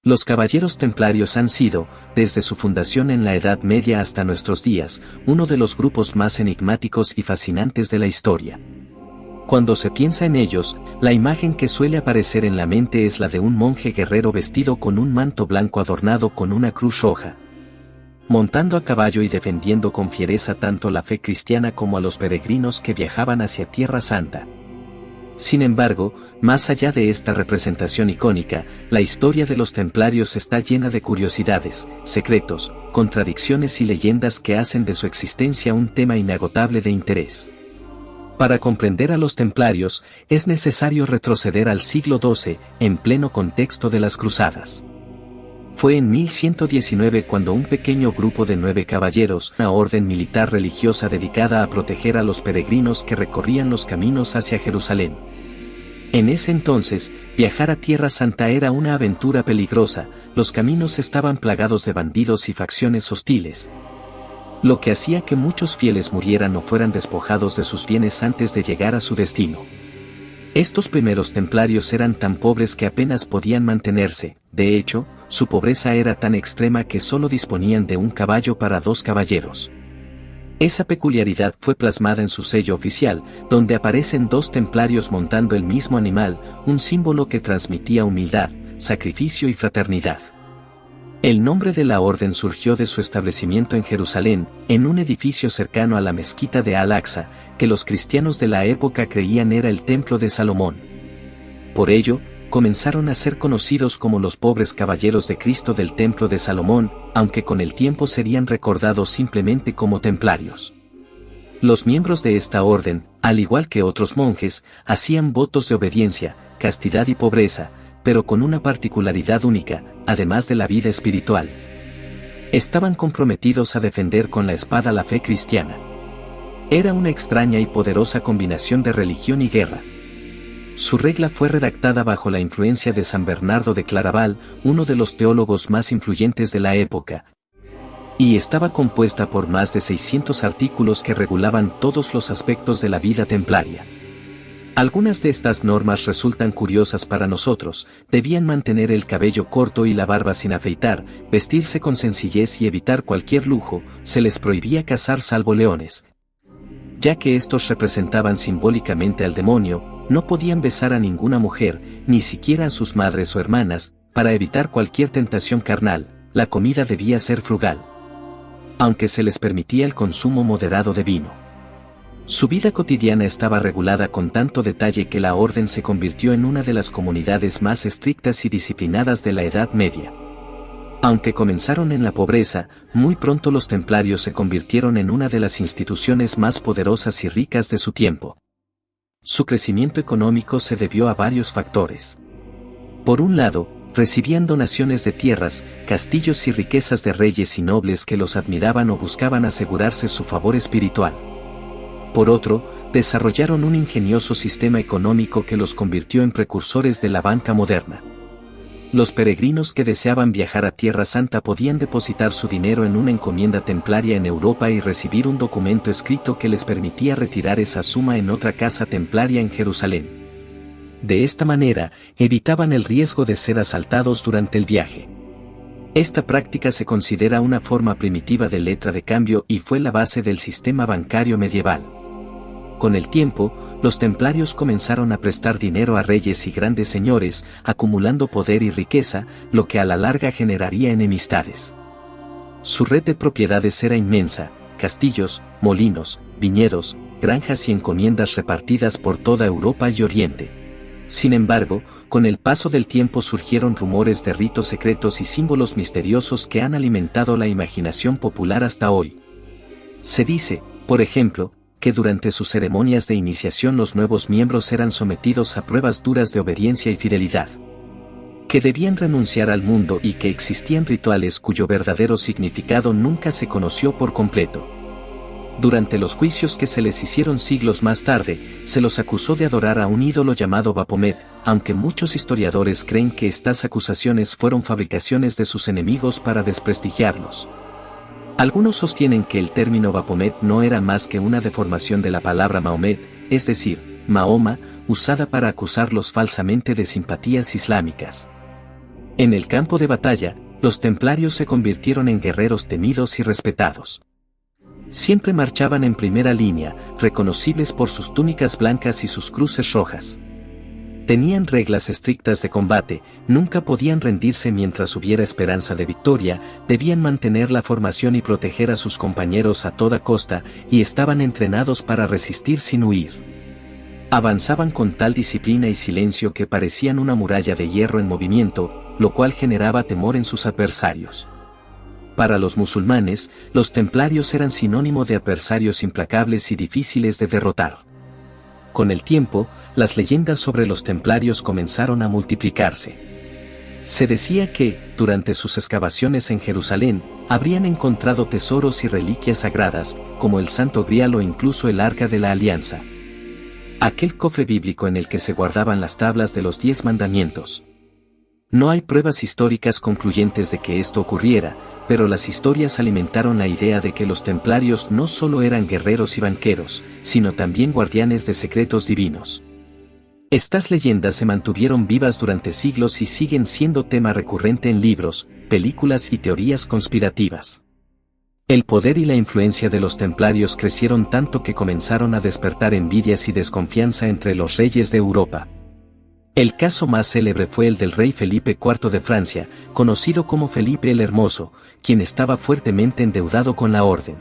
Los caballeros templarios han sido, desde su fundación en la Edad Media hasta nuestros días, uno de los grupos más enigmáticos y fascinantes de la historia. Cuando se piensa en ellos, la imagen que suele aparecer en la mente es la de un monje guerrero vestido con un manto blanco adornado con una cruz roja, montando a caballo y defendiendo con fiereza tanto la fe cristiana como a los peregrinos que viajaban hacia Tierra Santa. Sin embargo, más allá de esta representación icónica, la historia de los templarios está llena de curiosidades, secretos, contradicciones y leyendas que hacen de su existencia un tema inagotable de interés. Para comprender a los templarios, es necesario retroceder al siglo XII, en pleno contexto de las cruzadas. Fue en 1119 cuando un pequeño grupo de 9 caballeros, una orden militar religiosa dedicada a proteger a los peregrinos que recorrían los caminos hacia Jerusalén. En ese entonces, viajar a Tierra Santa era una aventura peligrosa, los caminos estaban plagados de bandidos y facciones hostiles, lo que hacía que muchos fieles murieran o fueran despojados de sus bienes antes de llegar a su destino. Estos primeros templarios eran tan pobres que apenas podían mantenerse, de hecho, su pobreza era tan extrema que solo disponían de un caballo para 2 caballeros. Esa peculiaridad fue plasmada en su sello oficial, donde aparecen 2 templarios montando el mismo animal, un símbolo que transmitía humildad, sacrificio y fraternidad. El nombre de la orden surgió de su establecimiento en Jerusalén, en un edificio cercano a la mezquita de Al-Aqsa, que los cristianos de la época creían era el templo de Salomón. Por ello, comenzaron a ser conocidos como los pobres caballeros de Cristo del templo de Salomón, aunque con el tiempo serían recordados simplemente como templarios. Los miembros de esta orden, al igual que otros monjes, hacían votos de obediencia, castidad y pobreza, pero con una particularidad única, además de la vida espiritual. Estaban comprometidos a defender con la espada la fe cristiana. Era una extraña y poderosa combinación de religión y guerra. Su regla fue redactada bajo la influencia de San Bernardo de Claraval, uno de los teólogos más influyentes de la época, y estaba compuesta por más de 600 artículos que regulaban todos los aspectos de la vida templaria. Algunas de estas normas resultan curiosas para nosotros: debían mantener el cabello corto y la barba sin afeitar, vestirse con sencillez y evitar cualquier lujo, se les prohibía cazar salvo leones, ya que estos representaban simbólicamente al demonio, no podían besar a ninguna mujer, ni siquiera a sus madres o hermanas, para evitar cualquier tentación carnal, la comida debía ser frugal, aunque se les permitía el consumo moderado de vino. Su vida cotidiana estaba regulada con tanto detalle que la orden se convirtió en una de las comunidades más estrictas y disciplinadas de la Edad Media. Aunque comenzaron en la pobreza, muy pronto los templarios se convirtieron en una de las instituciones más poderosas y ricas de su tiempo. Su crecimiento económico se debió a varios factores. Por un lado, recibían donaciones de tierras, castillos y riquezas de reyes y nobles que los admiraban o buscaban asegurarse su favor espiritual. Por otro, desarrollaron un ingenioso sistema económico que los convirtió en precursores de la banca moderna. Los peregrinos que deseaban viajar a Tierra Santa podían depositar su dinero en una encomienda templaria en Europa y recibir un documento escrito que les permitía retirar esa suma en otra casa templaria en Jerusalén. De esta manera, evitaban el riesgo de ser asaltados durante el viaje. Esta práctica se considera una forma primitiva de letra de cambio y fue la base del sistema bancario medieval. Con el tiempo, los templarios comenzaron a prestar dinero a reyes y grandes señores, acumulando poder y riqueza, lo que a la larga generaría enemistades. Su red de propiedades era inmensa: castillos, molinos, viñedos, granjas y encomiendas repartidas por toda Europa y Oriente. Sin embargo, con el paso del tiempo surgieron rumores de ritos secretos y símbolos misteriosos que han alimentado la imaginación popular hasta hoy. Se dice, por ejemplo, que durante sus ceremonias de iniciación los nuevos miembros eran sometidos a pruebas duras de obediencia y fidelidad, que debían renunciar al mundo y que existían rituales cuyo verdadero significado nunca se conoció por completo. Durante los juicios que se les hicieron siglos más tarde, se los acusó de adorar a un ídolo llamado Baphomet, aunque muchos historiadores creen que estas acusaciones fueron fabricaciones de sus enemigos para desprestigiarlos. Algunos sostienen que el término Baphomet no era más que una deformación de la palabra Mahomet, es decir, Mahoma, usada para acusarlos falsamente de simpatías islámicas. En el campo de batalla, los templarios se convirtieron en guerreros temidos y respetados. Siempre marchaban en primera línea, reconocibles por sus túnicas blancas y sus cruces rojas. Tenían reglas estrictas de combate, nunca podían rendirse mientras hubiera esperanza de victoria, debían mantener la formación y proteger a sus compañeros a toda costa, y estaban entrenados para resistir sin huir. Avanzaban con tal disciplina y silencio que parecían una muralla de hierro en movimiento, lo cual generaba temor en sus adversarios. Para los musulmanes, los templarios eran sinónimo de adversarios implacables y difíciles de derrotar. Con el tiempo, las leyendas sobre los templarios comenzaron a multiplicarse. Se decía que, durante sus excavaciones en Jerusalén, habrían encontrado tesoros y reliquias sagradas, como el Santo Grial o incluso el Arca de la Alianza. Aquel cofre bíblico en el que se guardaban las tablas de los 10 mandamientos. No hay pruebas históricas concluyentes de que esto ocurriera, pero las historias alimentaron la idea de que los templarios no solo eran guerreros y banqueros, sino también guardianes de secretos divinos. Estas leyendas se mantuvieron vivas durante siglos y siguen siendo tema recurrente en libros, películas y teorías conspirativas. El poder y la influencia de los templarios crecieron tanto que comenzaron a despertar envidias y desconfianza entre los reyes de Europa. El caso más célebre fue el del rey Felipe IV de Francia, conocido como Felipe el Hermoso, quien estaba fuertemente endeudado con la orden.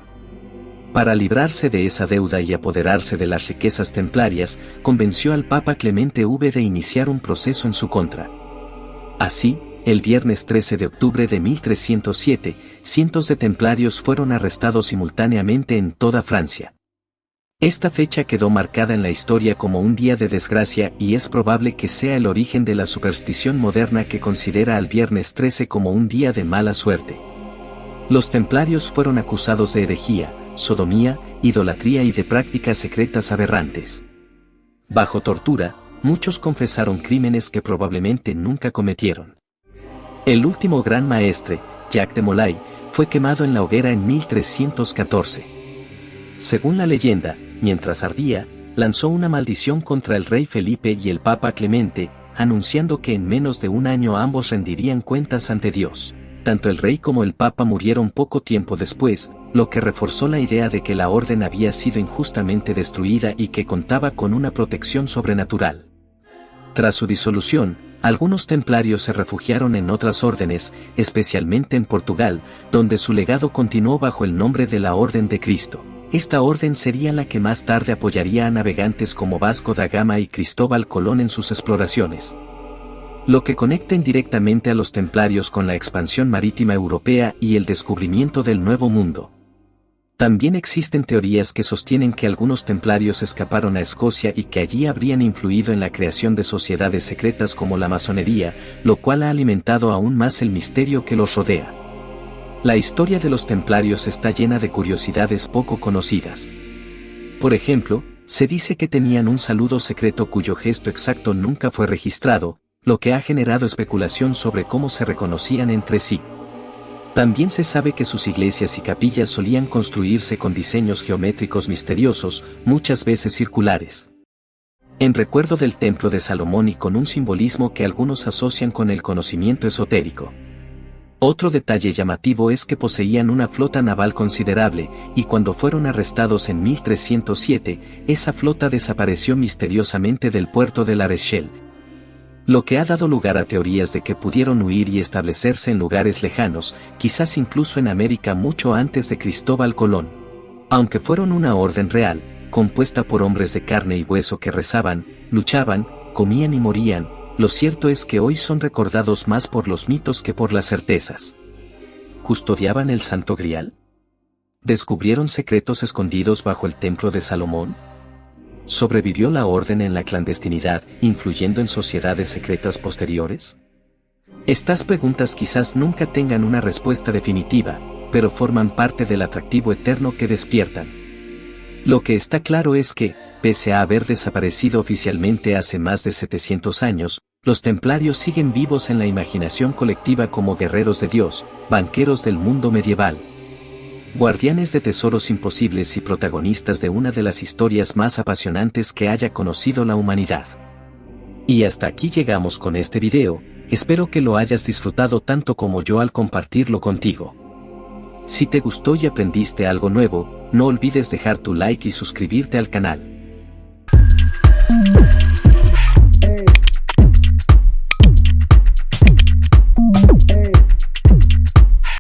Para librarse de esa deuda y apoderarse de las riquezas templarias, convenció al Papa Clemente V de iniciar un proceso en su contra. Así, el viernes 13 de octubre de 1307, cientos de templarios fueron arrestados simultáneamente en toda Francia. Esta fecha quedó marcada en la historia como un día de desgracia y es probable que sea el origen de la superstición moderna que considera al viernes 13 como un día de mala suerte. Los templarios fueron acusados de herejía, sodomía, idolatría y de prácticas secretas aberrantes. Bajo tortura, muchos confesaron crímenes que probablemente nunca cometieron. El último gran maestre, Jacques de Molay, fue quemado en la hoguera en 1314. Según la leyenda, mientras ardía, lanzó una maldición contra el rey Felipe y el Papa Clemente, anunciando que en menos de un año ambos rendirían cuentas ante Dios. Tanto el rey como el Papa murieron poco tiempo después, lo que reforzó la idea de que la orden había sido injustamente destruida y que contaba con una protección sobrenatural. Tras su disolución, algunos templarios se refugiaron en otras órdenes, especialmente en Portugal, donde su legado continuó bajo el nombre de la Orden de Cristo. Esta orden sería la que más tarde apoyaría a navegantes como Vasco da Gama y Cristóbal Colón en sus exploraciones. Lo que conecta indirectamente a los templarios con la expansión marítima europea y el descubrimiento del Nuevo Mundo. También existen teorías que sostienen que algunos templarios escaparon a Escocia y que allí habrían influido en la creación de sociedades secretas como la masonería, lo cual ha alimentado aún más el misterio que los rodea. La historia de los templarios está llena de curiosidades poco conocidas. Por ejemplo, se dice que tenían un saludo secreto cuyo gesto exacto nunca fue registrado, lo que ha generado especulación sobre cómo se reconocían entre sí. También se sabe que sus iglesias y capillas solían construirse con diseños geométricos misteriosos, muchas veces circulares. En recuerdo del Templo de Salomón y con un simbolismo que algunos asocian con el conocimiento esotérico. Otro detalle llamativo es que poseían una flota naval considerable, y cuando fueron arrestados en 1307, esa flota desapareció misteriosamente del puerto de La Rochelle, lo que ha dado lugar a teorías de que pudieron huir y establecerse en lugares lejanos, quizás incluso en América mucho antes de Cristóbal Colón. Aunque fueron una orden real, compuesta por hombres de carne y hueso que rezaban, luchaban, comían y morían, lo cierto es que hoy son recordados más por los mitos que por las certezas. ¿Custodiaban el Santo Grial? ¿Descubrieron secretos escondidos bajo el Templo de Salomón? ¿Sobrevivió la orden en la clandestinidad, influyendo en sociedades secretas posteriores? Estas preguntas quizás nunca tengan una respuesta definitiva, pero forman parte del atractivo eterno que despiertan. Lo que está claro es que, pese a haber desaparecido oficialmente hace más de 700 años, los templarios siguen vivos en la imaginación colectiva como guerreros de Dios, banqueros del mundo medieval. Guardianes de tesoros imposibles y protagonistas de una de las historias más apasionantes que haya conocido la humanidad. Y hasta aquí llegamos con este video. Espero que lo hayas disfrutado tanto como yo al compartirlo contigo. Si te gustó y aprendiste algo nuevo, no olvides dejar tu like y suscribirte al canal.